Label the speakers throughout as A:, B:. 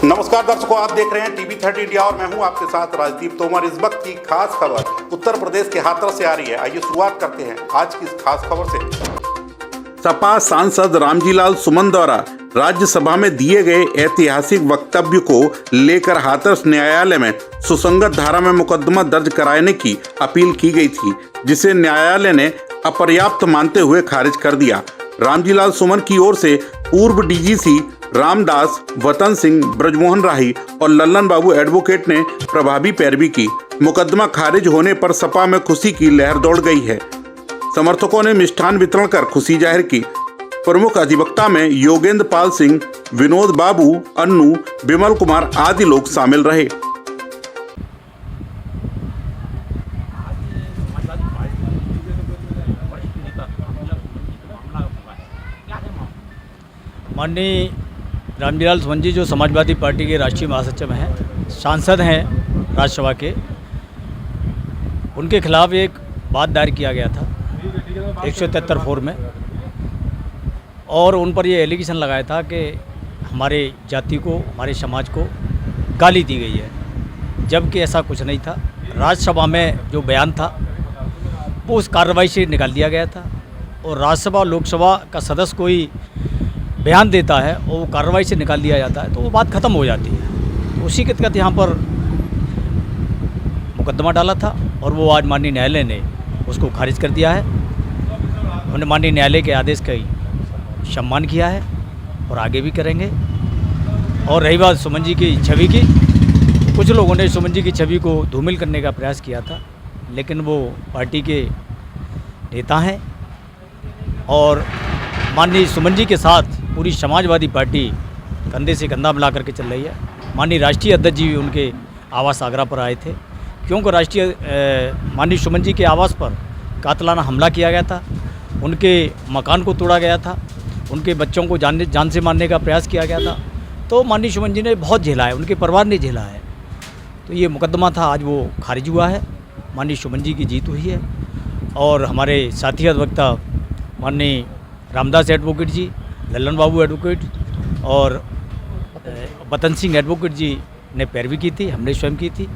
A: नमस्कार दर्शकों, आप देख रहे हैं टीवी 30 इंडिया और मैं हूं आपके साथ राजदीप तोमर। इस वक्त की खास खबर उत्तर प्रदेश के हाथरस से आ रही है। आइए शुरुआत करते हैं आज की इस खास खबर से। सपा सांसद रामजीलाल सुमन द्वारा राज्यसभा में दिए गए ऐतिहासिक वक्तव्य को लेकर हाथरस न्यायालय में सुसंगत धारा में मुकदमा दर्ज कराने की अपील की गई थी, जिसे न्यायालय ने अपर्याप्त मानते हुए खारिज कर दिया। रामजीलाल सुमन की ओर से पूर्व डीजीसी रामदास, वतन सिंह, ब्रजमोहन राही और लल्लन बाबू एडवोकेट ने प्रभावी पैरवी की। मुकदमा खारिज होने पर सपा में खुशी की लहर दौड़ गई है। समर्थकों ने मिष्ठान वितरण कर खुशी जाहिर की। प्रमुख अधिवक्ता में योगेंद्र पाल सिंह, विनोद बाबू, अन्नू, विमल कुमार आदि लोग शामिल रहे।
B: माननीय रामजीलाल सुमन जी जो समाजवादी पार्टी के राष्ट्रीय महासचिव हैं, सांसद हैं राज्यसभा के, उनके खिलाफ एक बात दायर किया गया था 173(4) में, और उन पर ये एलिगेशन लगाया था कि हमारे जाति को, हमारे समाज को गाली दी गई है, जबकि ऐसा कुछ नहीं था। राज्यसभा में जो बयान था वो उस कार्रवाई से निकाल दिया गया था, और राज्यसभा लोकसभा का सदस्य कोई बयान देता है और वो कार्रवाई से निकाल दिया जाता है तो वो बात ख़त्म हो जाती है। तो उसी के तहत यहाँ पर मुकदमा डाला था और वो आज माननीय न्यायालय ने उसको खारिज कर दिया है। उन्होंने माननीय न्यायालय के आदेश का सम्मान किया है और आगे भी करेंगे। और रही बात सुमन जी की छवि की, कुछ लोगों ने सुमन जी की छवि को धूमिल करने का प्रयास किया था, लेकिन वो पार्टी के नेता हैं और माननीय सुमन जी के साथ पूरी समाजवादी पार्टी कंधे से कंधा मिला करके चल रही है। माननीय राष्ट्रीय अध्यक्ष जी भी उनके आवास आगरा पर आए थे, क्योंकि माननीय सुमन जी के आवास पर कातलाना हमला किया गया था, उनके मकान को तोड़ा गया था, उनके बच्चों को जान से मारने का प्रयास किया गया था। तो माननीय सुमन जी ने बहुत झेला है, उनके परिवार ने झेला है। तो ये मुकदमा था, आज वो खारिज हुआ है, माननीय सुमन जी की जीत हुई है। और हमारे साथी अधिवक्ता माननीय रामदास एडवोकेट जी, लल्लन बाबू एडवोकेट और वतन सिंह एडवोकेट जी ने पैरवी की थी, हमने स्वयं की थी।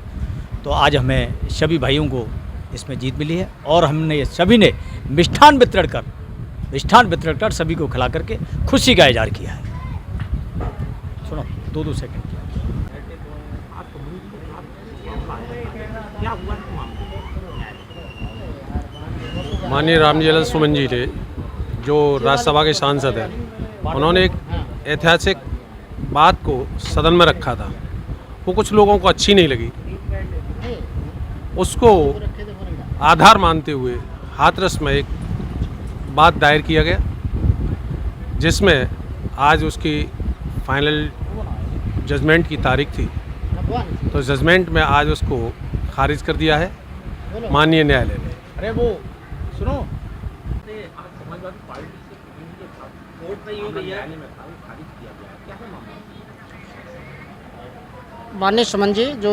B: तो आज हमें सभी भाइयों को इसमें जीत मिली है और हमने सभी ने मिष्ठान वितरण कर सभी को खिला करके खुशी का इजहार किया है। सुनो 2 सेकंड।
C: माननीय रामजीलाल सुमन जी ने, जो राज्यसभा के सांसद हैं, उन्होंने एक ऐतिहासिक बात को सदन में रखा था, वो कुछ लोगों को अच्छी नहीं लगी। उसको आधार मानते हुए हाथरस में एक बात दायर किया गया, जिसमें आज उसकी फाइनल जजमेंट की तारीख थी। तो जजमेंट में आज उसको खारिज कर दिया है माननीय न्यायालय ने।
B: अरे वो सुनो,
D: माननीय सुमन जी जो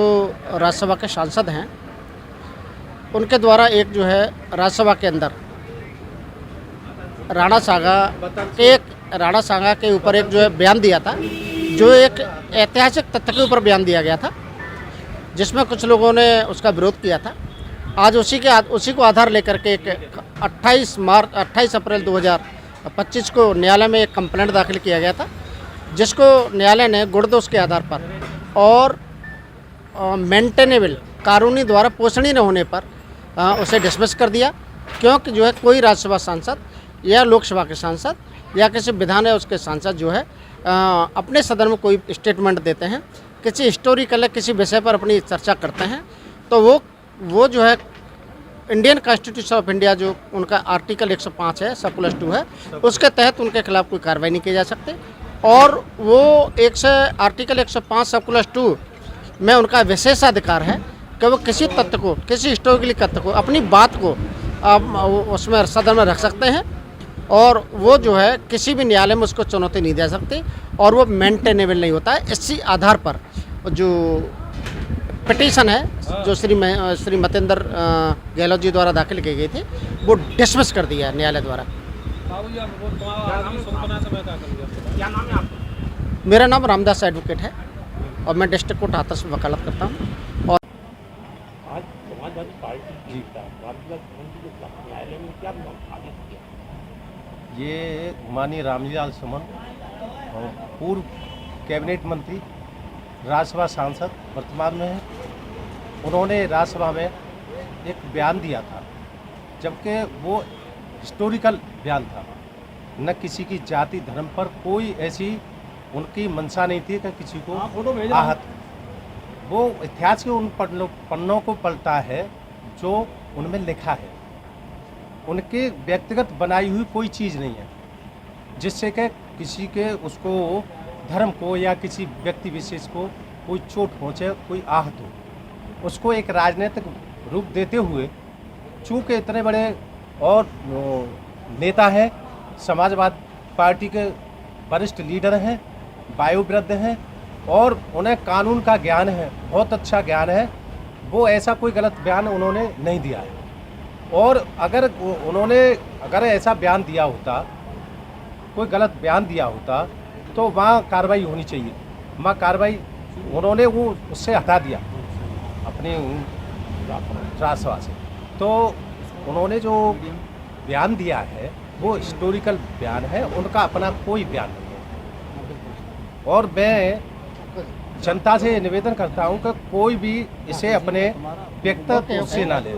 D: राज्यसभा के सांसद हैं, उनके द्वारा एक जो है राज्यसभा के अंदर राणा सागा के ऊपर एक जो है बयान दिया था, जो एक ऐतिहासिक तथ्य के ऊपर बयान दिया गया था, जिसमें कुछ लोगों ने उसका विरोध किया था। आज उसी को आधार लेकर के 28 अप्रैल 2025 को न्यायालय में एक कंप्लेंट दाखिल किया गया था, जिसको न्यायालय ने गुण दोष के आधार पर और मेंटेनेबल कानूनी द्वारा पोषणीय न होने पर उसे डिसमिस कर दिया, क्योंकि जो है कोई राज्यसभा सांसद या लोकसभा के सांसद या किसी विधान है उसके सांसद जो है अपने सदन में कोई स्टेटमेंट देते हैं, किसी हिस्टोरिकल किसी विषय पर अपनी चर्चा करते हैं, तो वो जो है इंडियन कॉन्स्टिट्यूशन ऑफ इंडिया जो उनका आर्टिकल 105 है, सब+2 है, उसके तहत उनके खिलाफ कोई कार्रवाई नहीं की जा सकती। और वो आर्टिकल 105 सब+2 में उनका विशेषाधिकार है कि वो किसी तथ्य को, किसी हिस्टोरिकल तथ्य को, अपनी बात को उसमें सदन में रख सकते हैं, और वो जो है किसी भी न्यायालय में उसको चुनौती नहीं दे सकती, और वो मेंटेनेबल नहीं होता है। इसी आधार पर जो पिटीशन है जो श्री मतेंद्र गहलोत जी द्वारा दाखिल की गई थी, वो डिसमिस कर दिया है न्यायालय द्वारा।
B: क्या नाम है आपका?
D: मेरा नाम रामदास एडवोकेट है। और मैं डिस्ट्रिक्ट कोर्ट हाथरस में वकालत करता हूँ। और
E: आज समाजवादी पार्टी का न्यायालय में क्या आदेश दिया?
F: ये माननीय रामलाल सुमन और पूर्व कैबिनेट मंत्री, राज्यसभा सांसद वर्तमान में हैं, उन्होंने राज्यसभा में एक बयान दिया था, जबकि वो हिस्टोरिकल बयान था। न किसी की जाति धर्म पर कोई ऐसी उनकी मंशा नहीं थी कि किसी को आहत। वो इतिहास के उन पन्नों को पलटा है जो उनमें लिखा है। उनके व्यक्तिगत बनाई हुई कोई चीज़ नहीं है जिससे कि किसी के उसको धर्म को या किसी व्यक्ति विशेष को कोई चोट पहुँचे, कोई आहत हो। उसको एक राजनीतिक रूप देते हुए, चूँकि इतने बड़े और नेता हैं, समाजवादी पार्टी के वरिष्ठ लीडर हैं, वायुवृद्ध हैं और उन्हें कानून का ज्ञान है, बहुत अच्छा ज्ञान है, वो ऐसा कोई गलत बयान उन्होंने नहीं दिया है। और अगर ऐसा बयान दिया होता, कोई गलत बयान दिया होता, तो वहाँ कार्रवाई होनी चाहिए। वहाँ कार्रवाई उन्होंने वो उससे हटा दिया अपनी राज्यसभा से। तो उन्होंने जो बयान दिया है वो हिस्टोरिकल बयान है, उनका अपना कोई बयान नहीं है। और मैं जनता से निवेदन करता हूं कि कोई भी इसे अपने व्यक्तिगत रूप से ना ले।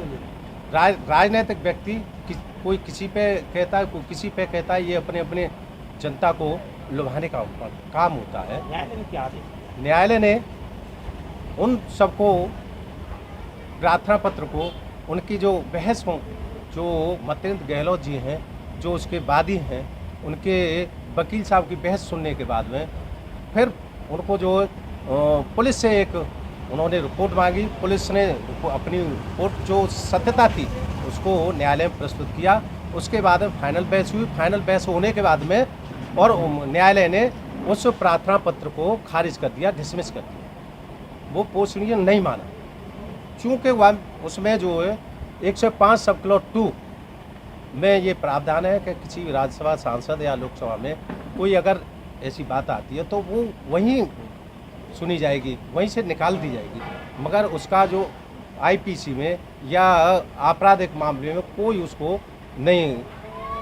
F: राजनीतिक व्यक्ति कोई किसी पे कहता है, कोई किसी पे कहता है, ये अपने अपने जनता को लुभाने का काम होता है।
E: न्यायालय ने क्या आदेश दिया?
F: न्यायालय ने उन सबको प्रार्थना पत्र को, उनकी जो बहस हो, जो मतेंद्र गहलोत जी हैं, जो उसके वादी हैं, उनके वकील साहब की बहस सुनने के बाद में फिर उनको जो पुलिस से एक उन्होंने रिपोर्ट मांगी। पुलिस ने अपनी रिपोर्ट जो सत्यता थी उसको न्यायालय में प्रस्तुत किया। उसके बाद में फाइनल बहस हुई। फाइनल बहस होने के बाद में और न्यायालय ने उस प्रार्थना पत्र को खारिज कर दिया, डिसमिस कर दिया। वो पोषणीय नहीं माना, चूँकि वह उसमें जो है 105 सब क्लॉज 2 में ये प्रावधान है कि किसी राज्यसभा सांसद या लोकसभा में कोई अगर ऐसी बात आती है तो वो वहीं सुनी जाएगी, वहीं से निकाल दी जाएगी, मगर उसका जो आईपीसी में या आपराधिक मामले में कोई उसको नहीं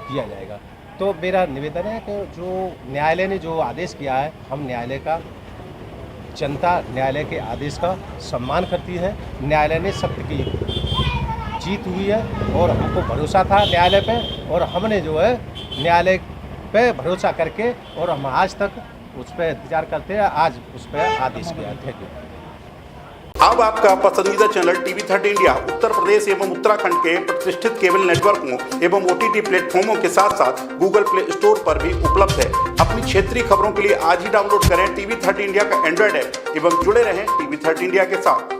F: किया जाएगा। तो मेरा निवेदन है कि जो न्यायालय ने जो आदेश किया है, हम न्यायालय का, जनता न्यायालय के आदेश का सम्मान करती है। न्यायालय ने सत्य की जीत हुई है और हमको भरोसा था न्यायालय पे, और हमने जो है न्यायालय पे भरोसा करके और हम आज तक उस पर इंतजार करते हैं, आज उस पर आदेश किया। Thank you.
A: अब आपका पसंदीदा चैनल टीवी30 इंडिया उत्तर प्रदेश एवं उत्तराखंड के प्रतिष्ठित केबल नेटवर्कों एवं OTT प्लेटफॉर्मों के साथ साथ गूगल प्ले स्टोर पर भी उपलब्ध है। अपनी क्षेत्रीय खबरों के लिए आज ही डाउनलोड करें टीवी30 इंडिया का एंड्रॉइड ऐप एवं जुड़े रहें टीवी30 इंडिया के साथ।